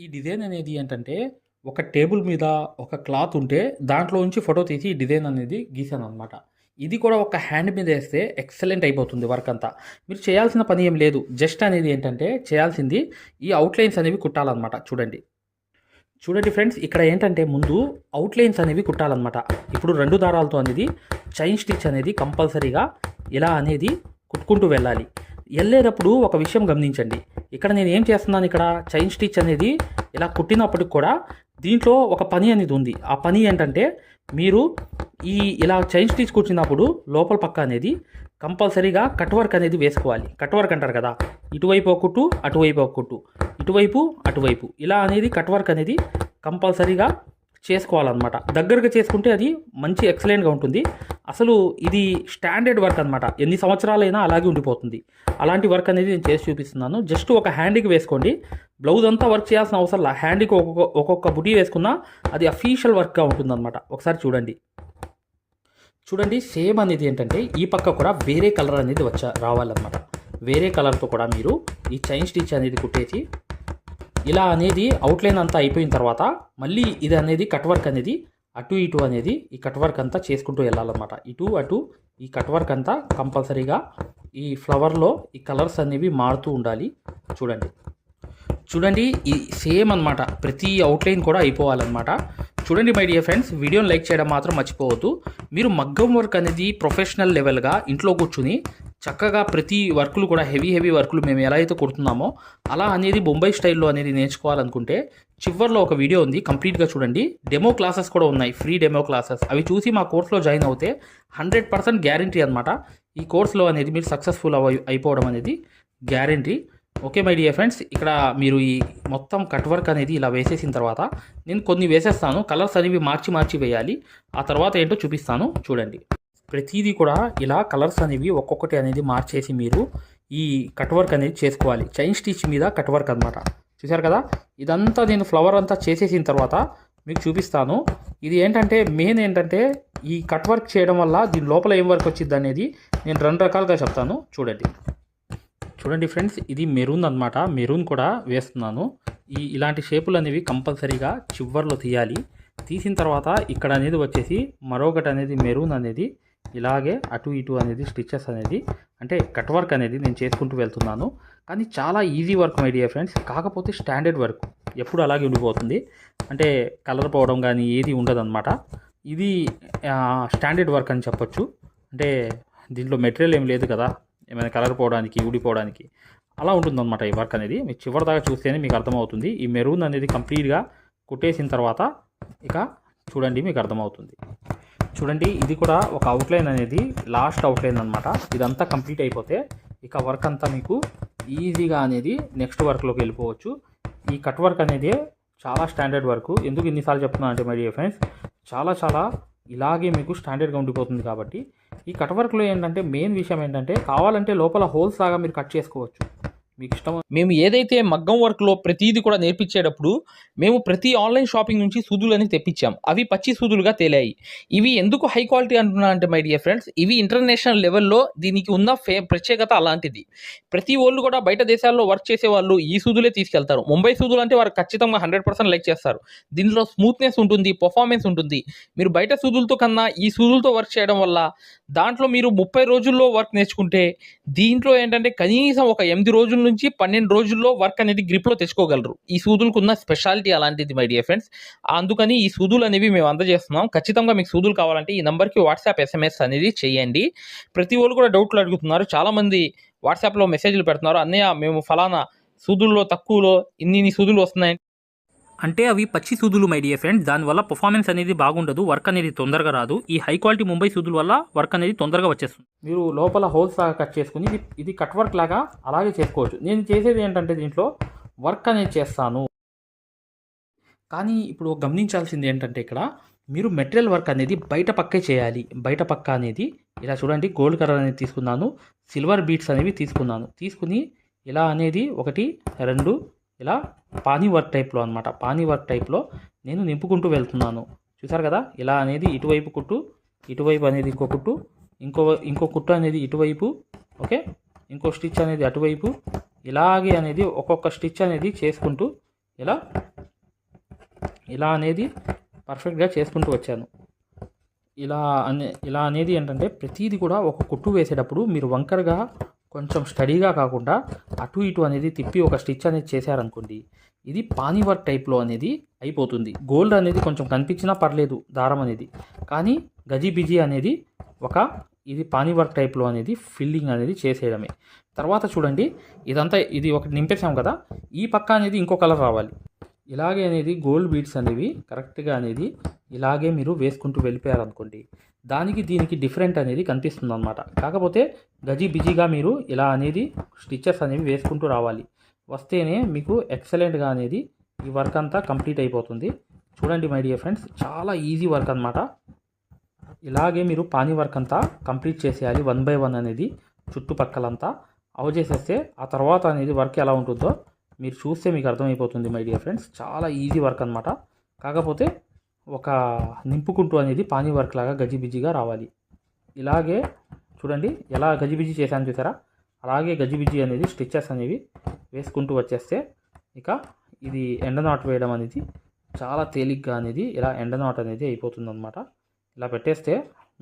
ఈ డిజైన్ అనేది ఏంటంటే, ఒక టేబుల్ మీద ఒక క్లాత్ ఉంటే, దాంట్లో నుంచి ఫోటో తీసి ఈ డిజైన్ అనేది గీసాననమాట. ఇది కూడా ఒక హ్యాండ్ మీద ఏస్తే ఎక్సలెంట్ అయిపోతుంది వర్క్ అంతా. మీరు చేయాల్సిన పని ఏం లేదు. జస్ట్ అనేది ఏంటంటే, చేయాల్సింది ఈ ఔట్‌లైన్స్ అనేవి కుట్టాలనమాట. చూడండి. చూడండి ఫ్రెండ్స్, ఇక్కడ ఏంటంటే ముందు ఔట్‌లైన్స్ అనేవి కుట్టాలనమాట. ఇప్పుడు 2 దారాలతో అనేది చైన్ స్టిచ్ అనేది కంపల్సరీగా ఇలా అనేది కుట్టుకుంటూ వెళ్ళాలి. ఎళ్ళేటప్పుడు ఒక విషయం గమనించండి. ఇక్కడ నేను ఏం చేస్తున్నాను, ఇక్కడ చైన్ స్టిచ్ అనేది ఇలా కుట్టినప్పటికి కూడా దీంట్లో ఒక పని అనేది ఉంది. ఆ పని ఏంటంటే, మీరు ఇలా చైన్ స్టిచ్ కుట్టినప్పుడు లోపల పక్క అనేది కంపల్సరీగా కట్ వర్క్ అనేది వేసుకోవాలి. కట్ వర్క్ అంటారు కదా, ఇటువైపు ఒక కుట్టు, అటువైపు ఒక కుట్టు, ఇటువైపు అటువైపు ఇలా అనేది కట్ వర్క్ అనేది కంపల్సరీగా చేసుకోవాలన్నమాట. దగ్గరగా చేసుకుంటే అది మంచి ఎక్సలెంట్గా ఉంటుంది. అసలు ఇది స్టాండర్డ్ వర్క్ అనమాట. ఎన్ని సంవత్సరాలైనా అలాగే ఉండిపోతుంది. అలాంటి వర్క్ అనేది నేను చేసి చూపిస్తున్నాను. జస్ట్ ఒక హ్యాండ్కి వేసుకోండి. బ్లౌజ్ అంతా వర్క్ చేయాల్సిన అవసరం లేదు. హ్యాండ్కి ఒక్కొక్క బుటీ వేసుకున్నా అది అఫీషియల్ వర్క్గా ఉంటుందన్నమాట. ఒకసారి చూడండి. చూడండి, సేమ్ అనేది ఏంటంటే ఈ పక్క కూడా వేరే కలర్ అనేది రావాలన్నమాట. వేరే కలర్తో కూడా మీరు ఈ చైన్ స్టిచ్ అనేది కుట్టేసి ఇలా అనేది అవుట్లైన్ అంతా అయిపోయిన తర్వాత మళ్ళీ ఇది అనేది కట్ వర్క్ అనేది అటు ఇటు అనేది ఈ కట్ వర్క్ అంతా చేసుకుంటూ వెళ్ళాలన్నమాట. ఇటు అటు ఈ కట్ వర్క్ అంతా కంపల్సరీగా ఈ ఫ్లవర్లో ఈ కలర్స్ అనేవి మారుతూ ఉండాలి. చూడండి. చూడండి, ఈ సేమ్ అనమాట. ప్రతి అవుట్లైన్ కూడా అయిపోవాలన్నమాట. చూడండి మై డియర్ ఫ్రెండ్స్, వీడియోని లైక్ చేయడం మాత్రం మర్చిపోవద్దు. మీరు మగ్గం వర్క్ అనేది ప్రొఫెషనల్ లెవెల్గా ఇంట్లో కూర్చుని చక్కగా ప్రతి వర్కులు కూడా హెవీ వర్కులు మేము ఎలా అయితే కుడుతున్నామో అలా అనేది బొంబాయి స్టైల్లో అనేది నేర్చుకోవాలనుకుంటే చివర్లో ఒక వీడియో ఉంది, కంప్లీట్గా చూడండి. డెమో క్లాసెస్ కూడా ఉన్నాయి, ఫ్రీ డెమో క్లాసెస్. అవి చూసి మా కోర్సులో జాయిన్ అవుతే 100% గ్యారంటీ అనమాట. ఈ కోర్సులో అనేది మీరు సక్సెస్ఫుల్ అయిపోవడం అనేది guarantee. Okay my dear friends, ఇక్కడ మీరు ఈ మొత్తం కట్ వర్క్ అనేది ఇలా వేసేసిన తర్వాత నేను కొన్ని వేసేస్తాను. కలర్స్ అనేవి మార్చి వేయాలి. ఆ తర్వాత ఏంటో చూపిస్తాను. చూడండి. ప్రతిదీ కూడా ఇలా కలర్స్ అనేవి ఒక్కొక్కటి అనేది మార్చేసి మీరు ఈ కట్ వర్క్ అనేది చేసుకోవాలి. చైన్ స్టిచ్ మీద కట్ వర్క్ అనమాట. చూసారు కదా, ఇదంతా నేను ఫ్లవర్ అంతా చేసేసిన తర్వాత మీకు చూపిస్తాను. ఇది ఏంటంటే మెయిన్ ఏంటంటే ఈ కట్ వర్క్ చేయడం వల్ల దీని లోపల ఏం వర్క్ వచ్చింది అనేది నేను 2 రకాలుగా చెప్తాను. చూడండి ఫ్రెండ్స్, ఇది మెరూన్ అనమాట. మెరూన్ కూడా వేస్తున్నాను. ఇలాంటి షేపులు అనేవి కంపల్సరీగా చివర్లో తీయాలి. తీసిన తర్వాత ఇక్కడ అనేది వచ్చేసి మరొకటి అనేది మెరూన్ అనేది ఇలాగే అటు ఇటు అనేది స్టిచెస్ అనేది అంటే కట్ వర్క్ అనేది నేను చేసుకుంటూ వెళ్తున్నాను. కానీ చాలా easy work my dear friends. కాకపోతే స్టాండర్డ్ వర్క్ ఎప్పుడు అలాగే ఉండిపోతుంది. అంటే కలర్ పోవడం కానీ ఏది ఉండదన్నమాట. ఇది స్టాండర్డ్ వర్క్ అని చెప్పొచ్చు. అంటే దీంట్లో మెటీరియల్ ఏం లేదు కదా, ఏమైనా కలర్ పోవడానికి ఊడిపోవడానికి అలా ఉంటుందన్నమాట ఈ వర్క్ అనేది. మీరు చివరి దాకా చూస్తేనే మీకు అర్థమవుతుంది. ఈ మెరూన్ అనేది కంప్లీట్గా కుట్టేసిన తర్వాత ఇక చూడండి మీకు అర్థమవుతుంది. చూడండి, ఇది కూడా ఒక అవుట్లైన్ అనేది లాస్ట్ అవుట్లైన్ అనమాట. ఇదంతా కంప్లీట్ అయిపోతే ఇక వర్క్ అంతా మీకు ఈజీగా అనేది నెక్స్ట్ వర్క్లోకి వెళ్ళిపోవచ్చు. ఈ కట్ వర్క్ అనేది చాలా స్టాండర్డ్ వర్క్. ఎందుకు ఇన్నిసార్లు చెప్తున్నాను అంటే మై డియర్ ఫ్రెండ్స్, చాలా ఇలాగే మీకు స్టాండర్డ్గా ఉండిపోతుంది. కాబట్టి ఈ కట్ వర్క్లో ఏంటంటే మెయిన్ విషయం ఏంటంటే కావాలంటే లోపల హోల్స్ లాగా మీరు కట్ చేసుకోవచ్చు, మీకు ఇష్టం. మేము ఏదైతే మగ్గం వర్క్లో ప్రతిదీ కూడా నేర్పించేటప్పుడు మేము ప్రతి ఆన్లైన్ షాపింగ్ నుంచి సూదులని తెప్పించాం. అవి పచ్చి సూదులుగా తేలాయి. ఇవి ఎందుకు హై క్వాలిటీ అంటున్నా అంటే మై డియర్ ఫ్రెండ్స్, ఇవి ఇంటర్నేషనల్ లెవెల్లో దీనికి ఉన్న ప్రత్యేకత అలాంటిది. ప్రతి వాళ్ళు కూడా బయట దేశాల్లో వర్క్ చేసే వాళ్ళు ఈ సూదులే తీసుకెళ్తారు. ముంబై సూదులు అంటే వారు ఖచ్చితంగా 100% లైక్ చేస్తారు. దీనిలో స్మూత్నెస్ ఉంటుంది, పర్ఫార్మెన్స్ ఉంటుంది. మీరు బయట సూదులతో కన్నా ఈ సూదులతో వర్క్ చేయడం వల్ల దాంట్లో మీరు 30 రోజుల్లో వర్క్ నేర్చుకుంటే దీంట్లో ఏంటంటే కనీసం ఒక 8 రోజుల నుంచి 12 రోజుల్లో వర్క్ అనేది గ్రిప్లో తెచ్చుకోగలరు. ఈ సూదులకు ఉన్న స్పెషాలిటీ అలాంటిది మై డియర్ ఫ్రెండ్స్. అందుకని ఈ సూదులు అనేవి మేము అందజేస్తున్నాం. ఖచ్చితంగా మీకు సూదులు కావాలంటే ఈ నెంబర్కి వాట్సాప్ SMS అనేది చేయండి. ప్రతి వాళ్ళు కూడా డౌట్లు అడుగుతున్నారు. చాలామంది వాట్సాప్లో మెసేజ్లు పెడుతున్నారు, అన్నయ్య మేము ఫలానా సూదుల్లో తక్కువలో ఇన్ని సూదులు వస్తున్నాయి అంటే అవి పచ్చి సూదులు మై డియర్ ఫ్రెండ్స్. దానివల్ల పర్ఫార్మెన్స్ అనేది బాగుండదు, వర్క్ అనేది తొందరగా రాదు. ఈ హై క్వాలిటీ ముంబై సూదుల వల్ల వర్క్ అనేది తొందరగా వచ్చేస్తుంది. మీరు లోపల హోల్స్ లాగా కట్ చేసుకుని ఇది కట్ వర్క్ లాగా అలాగే చేసుకోవచ్చు. నేను చేసేది ఏంటంటే దీంట్లో వర్క్ అనేది చేస్తాను. కానీ ఇప్పుడు గమనించాల్సింది ఏంటంటే ఇక్కడ మీరు మెటీరియల్ వర్క్ అనేది బయట పక్కే చేయాలి. బయట పక్క అనేది ఇలా చూడండి, గోల్డ్ కలర్ అనేది తీసుకున్నాను, సిల్వర్ బీట్స్ అనేవి తీసుకుని ఇలా అనేది 1 2 ఇలా పానీ వర్క్ టైప్లో అనమాట. పానీ వర్క్ టైప్లో నేను నింపుకుంటూ వెళ్తున్నాను. చూసారు కదా, ఇలా అనేది ఇటువైపు కుట్టు, ఇటువైపు అనేది ఇంకో కుట్టు, ఇంకో కుట్టు అనేది ఇటువైపు, ఓకే, ఇంకో స్టిచ్ అనేది అటువైపు, ఇలాగే అనేది ఒక్కొక్క స్టిచ్ అనేది చేసుకుంటూ ఇలా ఇలా అనేది పర్ఫెక్ట్గా చేసుకుంటూ వచ్చాను. ఇలా అనేది ఏంటంటే ప్రతిదీ కూడా ఒక కుట్టు వేసేటప్పుడు మీరు వంకరగా కొంచెం స్టడీగా కాకుండా అటు ఇటు అనేది తిప్పి ఒక స్టిచ్ అనేది చేశారనుకోండి, ఇది పానీ వర్క్ టైప్లో అనేది అయిపోతుంది. గోల్డ్ అనేది కొంచెం కనిపించినా పర్లేదు దారం అనేది, కానీ గజిబిజి అనేది ఇది పానీ వర్క్ టైప్లో అనేది ఫిల్లింగ్ అనేది చేసేయడమే. తర్వాత చూడండి, ఇది ఒకటి నింపేసాం కదా, ఈ పక్క అనేది ఇంకో కలర్ రావాలి. ఇలాగే అనేది గోల్డ్ బీడ్స్ అనేవి కరెక్ట్గా అనేది ఇలాగే మీరు వేసుకుంటూ వెళ్ళిపోయారనుకోండి, దానికి దీనికి డిఫరెంట్ అనేది కనిపిస్తుంది అనమాట. కాకపోతే గజిబిజిగా మీరు ఇలా అనేది స్టిచెస్ అనేవి వేసుకుంటూ రావాలి. వస్తేనే మీకు ఎక్సలెంట్గా అనేది ఈ వర్క్ అంతా కంప్లీట్ అయిపోతుంది. చూడండి మై డియర్ ఫ్రెండ్స్, చాలా ఈజీ వర్క్ అనమాట. ఇలాగే మీరు పానీ వర్క్ అంతా కంప్లీట్ చేసేయాలి. 1 by 1 అనేది చుట్టుపక్కలంతా చేసేస్తే ఆ తర్వాత అనేది వర్క్ ఎలా ఉంటుందో మీరు చూస్తే మీకు అర్థమైపోతుంది మై డియర్ ఫ్రెండ్స్. చాలా ఈజీ వర్క్ అనమాట. కాకపోతే ఒక నింపుకుంటూ అనేది పానీ వర్క్ లాగా గజిబిజిగా రావాలి. ఇలాగే చూడండి ఎలా గజిబిజి చేశాను చూసారా, అలాగే గజిబిజి అనేది స్టిచెస్ అనేవి వేసుకుంటూ వచ్చేస్తే ఇక ఇది ఎండ నాట్ వేయడం అనేది చాలా తేలిగ్గా అనేది ఇలా ఎండ నాట్ అనేది అయిపోతుంది అనమాట. ఇలా పెట్టేస్తే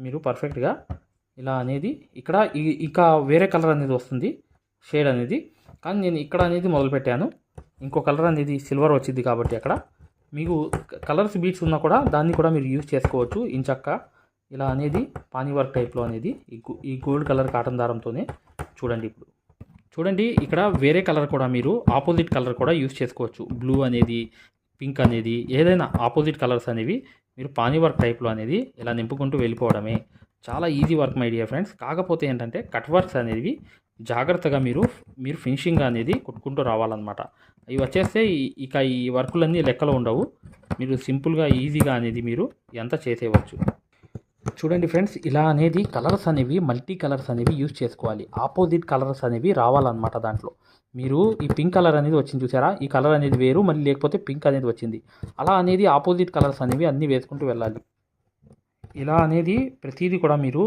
మీరు పర్ఫెక్ట్గా ఇలా అనేది ఇక్కడ ఇంకా వేరే కలర్ అనేది వస్తుంది షేడ్ అనేది, కానీ నేను ఇక్కడ అనేది మొదలుపెట్టాను. ఇంకో కలర్ అనేది సిల్వర్ వచ్చింది కాబట్టి అక్కడ మీకు కలర్స్ బీట్స్ ఉన్నా కూడా దాన్ని కూడా మీరు యూజ్ చేసుకోవచ్చు. ఇంచక్క ఇలా అనేది పానీ వర్క్ టైప్లో అనేది ఈ గోల్డ్ కలర్ కాటన్ దారంతోనే చూడండి ఇక్కడ వేరే కలర్ కూడా మీరు ఆపోజిట్ కలర్ కూడా యూజ్ చేసుకోవచ్చు. బ్లూ అనేది, పింక్ అనేది, ఏదైనా ఆపోజిట్ కలర్స్ అనేవి మీరు పానీ వర్క్ టైప్లో అనేది ఇలా నింపుకుంటూ వెళ్ళిపోవడమే. చాలా easy work my dear friends. కాకపోతే ఏంటంటే కట్ వర్క్స్ అనేవి జాగ్రత్తగా మీరు ఫినిషింగ్ అనేది కుట్టుకుంటూ రావాలన్నమాట. ఇవి వచ్చేస్తే ఇక ఈ వర్కులన్నీ లెక్కలో ఉండవు. మీరు సింపుల్గా ఈజీగా అనేది మీరు ఎంత చేసేయవచ్చు. చూడండి ఫ్రెండ్స్, ఇలా అనేది కలర్స్ అనేవి మల్టీ కలర్స్ అనేవి యూజ్ చేసుకోవాలి. ఆపోజిట్ కలర్స్ అనేవి రావాలన్నమాట. దాంట్లో మీరు ఈ పింక్ కలర్ అనేది వచ్చింది చూసారా, ఈ కలర్ అనేది వేరు, మళ్ళీ లేకపోతే పింక్ అనేది వచ్చింది, అలా అనేది ఆపోజిట్ కలర్స్ అనేవి అన్నీ వేసుకుంటూ వెళ్ళాలి. ఇలా అనేది ప్రతిదీ కూడా మీరు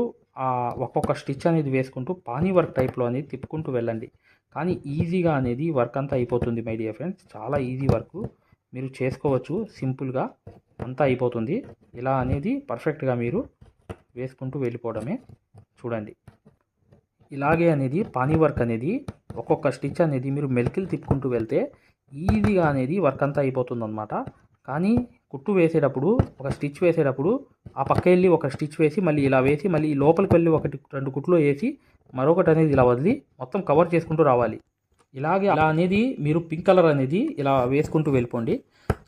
ఒక్కొక్క స్టిచ్ అనేది వేసుకుంటూ పానీ వర్క్ టైప్లో అనేది తిప్పుకుంటూ వెళ్ళండి. కానీ ఈజీగా అనేది వర్క్ అంతా అయిపోతుంది మై డియర్ ఫ్రెండ్స్. చాలా ఈజీ వర్క్ మీరు చేసుకోవచ్చు, సింపుల్గా అంతా అయిపోతుంది. ఇలా అనేది పర్ఫెక్ట్గా మీరు వేసుకుంటూ వెళ్ళిపోవడమే. చూడండి ఇలాగే అనేది పానీ వర్క్ అనేది ఒక్కొక్క స్టిచ్ అనేది మీరు మెలికలు తిప్పుకుంటూ వెళ్తే ఈజీగా అనేది వర్క్ అంతా అయిపోతుంది అనమాట. కానీ కుట్టు వేసేటప్పుడు ఒక స్టిచ్ వేసేటప్పుడు ఆ పక్క వెళ్ళి ఒక స్టిచ్ వేసి మళ్ళీ ఇలా వేసి మళ్ళీ లోపలికి వెళ్ళి 1-2 కుట్లు వేసి మరొకటి అనేది ఇలా వదిలి మొత్తం కవర్ చేసుకుంటూ రావాలి. ఇలాగే అలా అనేది మీరు పింక్ కలర్ అనేది ఇలా వేసుకుంటూ వెళ్ళిపోండి.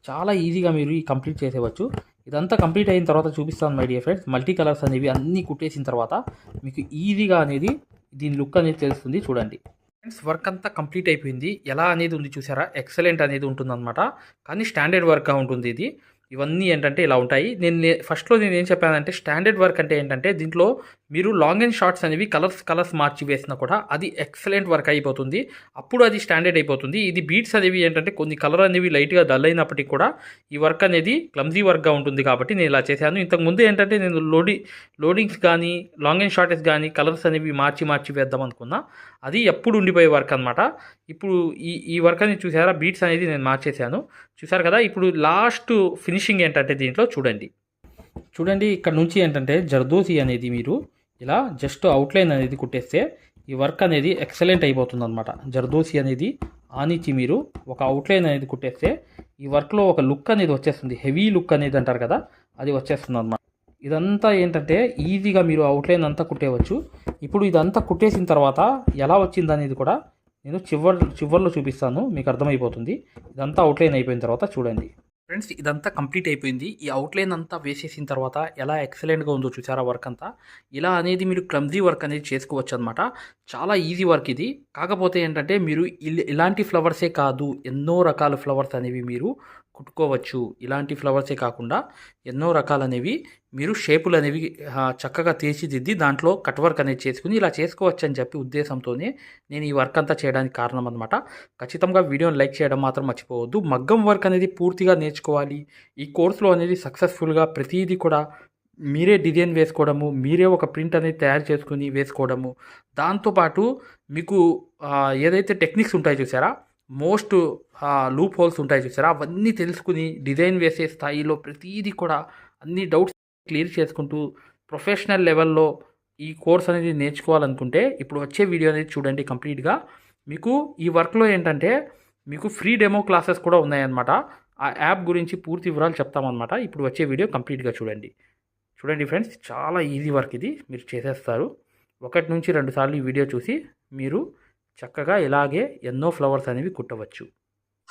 చాలా ఈజీగా మీరు ఈ కంప్లీట్ చేసేవచ్చు. ఇదంతా కంప్లీట్ అయిన తర్వాత చూపిస్తాను my dear friends. Multi colours అనేవి అన్నీ కుట్టేసిన తర్వాత మీకు ఈజీగా అనేది దీని లుక్ అనేది తెలుస్తుంది. చూడండి ఫ్రెండ్స్, వర్క్ అంతా కంప్లీట్ అయిపోయింది. ఎలా అనేది ఉంది చూసారా, ఎక్సలెంట్ అనేది ఉంటుందన్నమాట. కానీ స్టాండర్డ్ వర్క్గా ఉంటుంది ఇది. ఇవన్నీ ఏంటంటే ఇలా ఉంటాయి. ఫస్ట్లో నేను ఏం చెప్పానంటే స్టాండర్డ్ వర్క్ అంటే ఏంటంటే దీంట్లో మీరు లాంగ్ అండ్ షార్ట్స్ అనేవి కలర్స్ మార్చి వేసినా కూడా అది ఎక్సలెంట్ వర్క్ అయిపోతుంది. అప్పుడు అది స్టాండర్డ్ అయిపోతుంది. ఇది బీట్స్ అనేవి ఏంటంటే కొన్ని కలర్ అనేవి లైట్గా డల్ అయినప్పటికీ కూడా ఈ వర్క్ అనేది క్లమ్జీ వర్క్గా ఉంటుంది కాబట్టి నేను ఇలా చేశాను. ఇంతకుముందు ఏంటంటే నేను లోడింగ్స్ కానీ లాంగ్ అండ్ షార్టెస్ కానీ కలర్స్ అనేవి మార్చి వేద్దాం అనుకున్నా. అది ఎప్పుడు ఉండిపోయే వర్క్ అనమాట. ఇప్పుడు ఈ వర్క్ అనేది చూసారా, బీట్స్ అనేది నేను మార్చేశాను చూసారు కదా. ఇప్పుడు లాస్ట్ ఫినిషింగ్ ఏంటంటే దీంట్లో చూడండి ఇక్కడ నుంచి ఏంటంటే జర్దోసి అనేది మీరు ఇలా జస్ట్ అవుట్లైన్ అనేది కుట్టేస్తే ఈ వర్క్ అనేది ఎక్సలెంట్ అయిపోతుంది అనమాట. జర్దోసి అనేది ఆనిచ్చి మీరు ఒక అవుట్లైన్ అనేది కుట్టేస్తే ఈ వర్క్లో ఒక లుక్ అనేది వచ్చేస్తుంది. హెవీ లుక్ అనేది అంటారు కదా, అది వచ్చేస్తుంది అనమాట. ఇదంతా ఏంటంటే ఈజీగా మీరు అవుట్లైన్ అంతా కుట్టేయవచ్చు. ఇప్పుడు ఇదంతా కుట్టేసిన తర్వాత ఎలా వచ్చింది అనేది కూడా నేను చివర్లో చూపిస్తాను, మీకు అర్థమైపోతుంది. ఇదంతా అవుట్లైన్ అయిపోయిన తర్వాత చూడండి ఫ్రెండ్స్. ఇదంతా కంప్లీట్ అయిపోయింది. ఈ అవుట్లైన్ అంతా వేసేసిన తర్వాత ఎలా ఎక్సలెంట్గా ఉందో చూసారా వర్క్ అంతా. ఇలా అనేది మీరు క్లమ్జీ వర్క్ అనేది చేసుకోవచ్చు అనమాట. చాలా ఈజీ వర్క్ ఇది. కాకపోతే ఏంటంటే మీరు ఇలాంటి ఫ్లవర్సే కాదు, ఎన్నో రకాల ఫ్లవర్స్ అనేవి మీరు కుట్టుకోవచ్చు. ఇలాంటి ఫ్లవర్సే కాకుండా ఎన్నో రకాలనేవి మీరు షేపులు అనేవి చక్కగా తీర్చిదిద్ది దాంట్లో కట్ వర్క్ అనేది చేసుకుని ఇలా చేసుకోవచ్చు అని చెప్పి ఉద్దేశంతోనే నేను ఈ వర్క్ అంతా చేయడానికి కారణం అనమాట. ఖచ్చితంగా వీడియోని లైక్ చేయడం మాత్రం మర్చిపోవద్దు. మగ్గం వర్క్ అనేది పూర్తిగా నేర్చుకోవాలి. ఈ కోర్సులో అనేది సక్సెస్ఫుల్గా ప్రతిదీ కూడా మీరే డిజైన్ వేసుకోవడము, మీరే ఒక ప్రింట్ అనేది తయారు చేసుకుని వేసుకోవడము, దాంతోపాటు మీకు ఏదైతే టెక్నిక్స్ ఉంటాయి చూసారా మోస్ట్ లూప్ హోల్స్ ఉంటాయి చూసారా, అవన్నీ తెలుసుకుని డిజైన్ వేసే స్థాయిలో ప్రతిదీ కూడా అన్ని డౌట్స్ క్లియర్ చేసుకుంటూ ప్రొఫెషనల్ లెవెల్లో ఈ కోర్స్ అనేది నేర్చుకోవాలనుకుంటే ఇప్పుడు వచ్చే వీడియో అనేది చూడండి కంప్లీట్గా. మీకు ఈ వర్క్లో ఏంటంటే మీకు ఫ్రీ డెమో క్లాసెస్ కూడా ఉన్నాయన్నమాట. ఆ యాప్ గురించి పూర్తి వివరాలు చెప్తామన్నమాట. ఇప్పుడు వచ్చే వీడియో కంప్లీట్గా చూడండి ఫ్రెండ్స్, చాలా ఈజీ వర్క్ ఇది, మీరు చేసేస్తారు. 1 నుంచి 2 సార్లు ఈ వీడియో చూసి మీరు చక్కగా ఇలాగే ఎన్నో ఫ్లవర్స్ అనేవి కుట్టవచ్చు.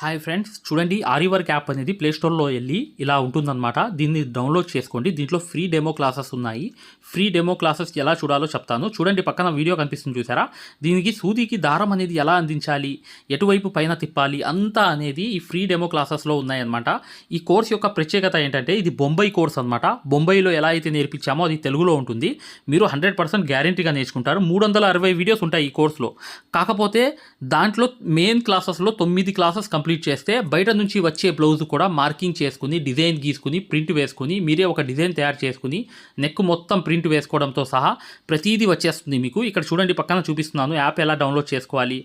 హాయ్ ఫ్రెండ్స్, చూడండి ఆరివర్క్ యాప్ అనేది ప్లేస్టోర్లో వెళ్ళి ఇలా ఉంటుందన్నమాట. దీన్ని డౌన్లోడ్ చేసుకోండి. దీంట్లో ఫ్రీ డెమో క్లాసెస్ ఉన్నాయి. ఫ్రీ డెమో క్లాసెస్ ఎలా చూడాలో చెప్తాను. చూడండి, పక్కన వీడియో కనిపిస్తుంది చూసారా, దీనికి సూదికి దారం అనేది ఎలా అందించాలి, ఎటువైపు పైన తిప్పాలి అంతా అనేది ఈ ఫ్రీ డెమో క్లాసెస్లో ఉన్నాయన్నమాట. ఈ కోర్స్ యొక్క ప్రత్యేకత ఏంటంటే ఇది బొంబాయి కోర్స్ అనమాట. బొంబాయిలో ఎలా అయితే నేర్పించామో అది తెలుగులో ఉంటుంది. మీరు 100% గ్యారంటీగా నేర్చుకుంటారు. 360 వీడియోస్ ఉంటాయి ఈ కోర్సులో. కాకపోతే దాంట్లో మెయిన్ క్లాసెస్లో 9 క్లాసెస్ కంప్లీట్ చేస్తే బయట నుంచి వచ్చే బ్లౌజ్ కూడా మార్కింగ్ చేసుకుని డిజైన్ గీసుకుని ప్రింట్ వేసుకుని మీరే ఒక డిజైన్ తయారు చేసుకుని నెక్ మొత్తం ప్రింట్ వేసుకోవడంతో సహా ప్రతిదీ వచ్చేస్తుంది మీకు. ఇక్కడ చూడండి, పక్కన చూపిస్తున్నాను యాప్ ఎలా డౌన్లోడ్ చేసుకోవాలి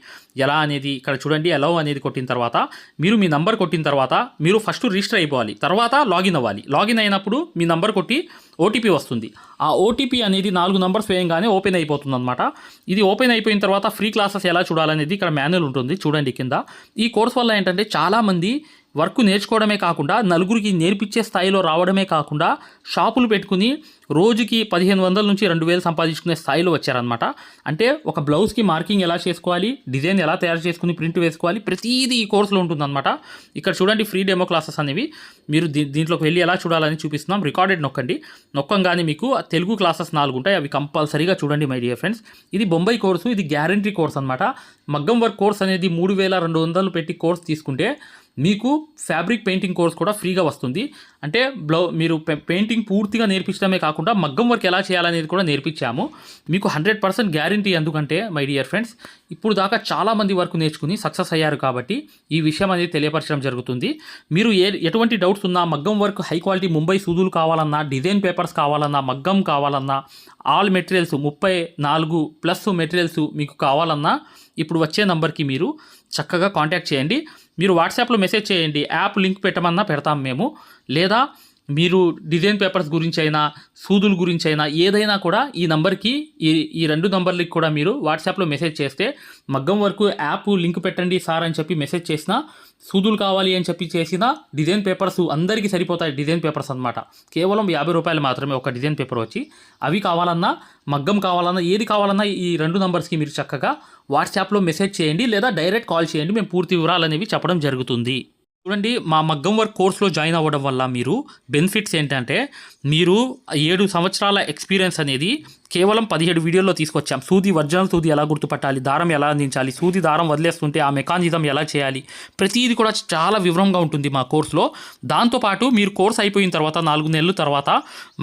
ఎలా అనేది. ఇక్కడ చూడండి, అలౌ అనేది కొట్టిన తర్వాత మీరు మీ నంబర్ కొట్టిన తర్వాత మీరు ఫస్ట్ రిజిస్టర్ అయిపోవాలి, తర్వాత లాగిన్ అవ్వాలి. లాగిన్ అయినప్పుడు మీ నంబర్ కొట్టి ఓటీపీ వస్తుంది. ఆ ఓటీపీ అనేది 4 నంబర్స్ వేయంగానే ఓపెన్ అయిపోతుంది అనమాట. ఇది ఓపెన్ అయిపోయిన తర్వాత ఫ్రీ క్లాసెస్ ఎలా చూడాలనేది ఇక్కడ మాన్యువల్ ఉంటుంది చూడండి కింద. ఈ కోర్స్ వల్ల ఏంటంటే చాలామంది వర్క్ నేర్చుకోవడమే కాకుండా నలుగురికి నేర్పించే స్థాయిలో రావడమే కాకుండా షాపులు పెట్టుకుని రోజుకి 1500 నుంచి 2000 సంపాదించుకునే స్థాయిలో వచ్చారనమాట. అంటే ఒక బ్లౌజ్కి మార్కింగ్ ఎలా చేసుకోవాలి, డిజైన్ ఎలా తయారు చేసుకుని ప్రింట్ వేసుకోవాలి, ప్రతిదీ ఈ కోర్సులో ఉంటుందన్నమాట. ఇక్కడ చూడండి ఫ్రీ డెమో క్లాసెస్ అనేవి మీరు దీంట్లోకి వెళ్ళి ఎలా చూడాలని చూపిస్తున్నాం. రికార్డెడ్ నొక్కంగానే మీకు తెలుగు క్లాసెస్ 4 ఉంటాయి. అవి కంపల్సరీగా చూడండి మై డియర్ ఫ్రెండ్స్. ఇది బొంబాయి కోర్సు, ఇది గ్యారంటీ కోర్స్ అనమాట. మగ్గం వర్క్ కోర్స్ అనేది 3200 పెట్టి కోర్స్ తీసుకుంటే మీకు ఫ్యాబ్రిక్ పెయింటింగ్ కోర్స్ కూడా ఫ్రీగా వస్తుంది. అంటే మీరు పెయింటింగ్ పూర్తిగా నేర్పించడమే కాకుండా మగ్గం వర్క్ ఎలా చేయాలనేది కూడా నేర్పించాము మీకు. 100% గ్యారంటీ. ఎందుకంటే మై డియర్ ఫ్రెండ్స్, ఇప్పుడు దాకా చాలామంది వర్క్ నేర్చుకుని సక్సెస్ అయ్యారు కాబట్టి ఈ విషయం అనేది తెలియపరచడం జరుగుతుంది. మీరు ఎటువంటి డౌట్స్ ఉన్నా, మగ్గం వర్క్ హై క్వాలిటీ ముంబై సూదులు కావాలన్నా, డిజైన్ పేపర్స్ కావాలన్నా, మగ్గం కావాలన్నా, ఆల్ మెటీరియల్స్ 34+ మెటీరియల్స్ మీకు కావాలన్నా ఇప్పుడు వచ్చే నంబర్కి మీరు చక్కగా కాంటాక్ట్ చేయండి. మీరు వాట్సాప్లో మెసేజ్ చేయండి, యాప్ లింక్ పెట్టమన్నా పెడతాం మేము. లేదా మీరు డిజైన్ పేపర్స్ గురించి అయినా, సూదుల గురించి అయినా ఏదైనా కూడా ఈ నంబర్కి, ఈ 2 నంబర్లకి కూడా మీరు వాట్సాప్లో మెసేజ్ చేస్తే మగ్గం వరకు యాప్ లింక్ పెట్టండి సార్ అని చెప్పి మెసేజ్ చేసినా, సూదులు కావాలి అని చెప్పి చేసిన డిజైన్ పేపర్స్ అందరికీ సరిపోతాయి. డిజైన్ పేపర్స్ అనమాట కేవలం 50 రూపాయలు మాత్రమే ఒక డిజైన్ పేపర్ వచ్చి. అవి కావాలన్నా, మగ్గం కావాలన్నా, ఏది కావాలన్నా ఈ 2 నంబర్స్కి మీరు చక్కగా వాట్సాప్లో మెసేజ్ చేయండి లేదా డైరెక్ట్ కాల్ చేయండి. మేము పూర్తి వివరాలు అనేవి చెప్పడం జరుగుతుంది. చూడండి, మా మగ్గం వర్క్ కోర్సులో జాయిన్ అవ్వడం వల్ల మీరు బెనిఫిట్స్ ఏంటంటే మీరు 7 సంవత్సరాల ఎక్స్పీరియన్స్ అనేది కేవలం 17 వీడియోల్లో తీసుకొచ్చాం. ఒరిజినల్ సూది ఎలా గుర్తుపట్టాలి, దారం ఎలా అందించాలి, సూది దారం వదిలేస్తుంటే ఆ మెకానిజం ఎలా చేయాలి, ప్రతిదీ కూడా చాలా వివరంగా ఉంటుంది మా కోర్సులో. దాంతోపాటు మీరు కోర్స్ అయిపోయిన తర్వాత 4 నెలల తర్వాత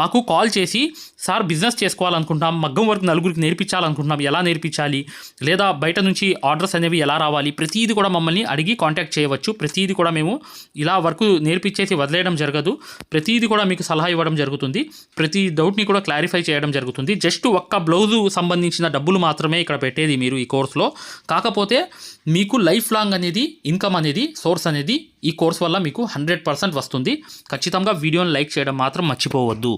మాకు కాల్ చేసి సార్ బిజినెస్ చేసుకోవాలనుకుంటున్నాం, మగ్గం వర్క్ నలుగురికి నేర్పించాలనుకుంటున్నాం, ఎలా నేర్పించాలి, లేదా బయట నుంచి ఆర్డర్స్ అనేవి ఎలా రావాలి, ప్రతిదీ కూడా మమ్మల్ని అడిగి కాంటాక్ట్ చేయవచ్చు. ప్రతిదీ కూడా మేము ఇలా వర్క్ నేర్పించేసి వదిలేయడం జరగదు. ప్రతిదీ కూడా మీకు సలహా ఇవ్వడం జరుగుతుంది. ప్రతి డౌట్ని కూడా క్లారిఫై చేయడం జరుగుతుంది. జస్ట్ ఒక్క బ్లౌజు సంబంధించిన డబ్బులు మాత్రమే ఇక్కడ పెట్టేది మీరు ఈ కోర్సులో. కాకపోతే మీకు లైఫ్ లాంగ్ అనేది ఇన్కమ్ అనేది, సోర్స్ అనేది ఈ కోర్స్ వల్ల మీకు 100% వస్తుంది. ఖచ్చితంగా వీడియోని లైక్ చేయడం మాత్రం మర్చిపోవద్దు.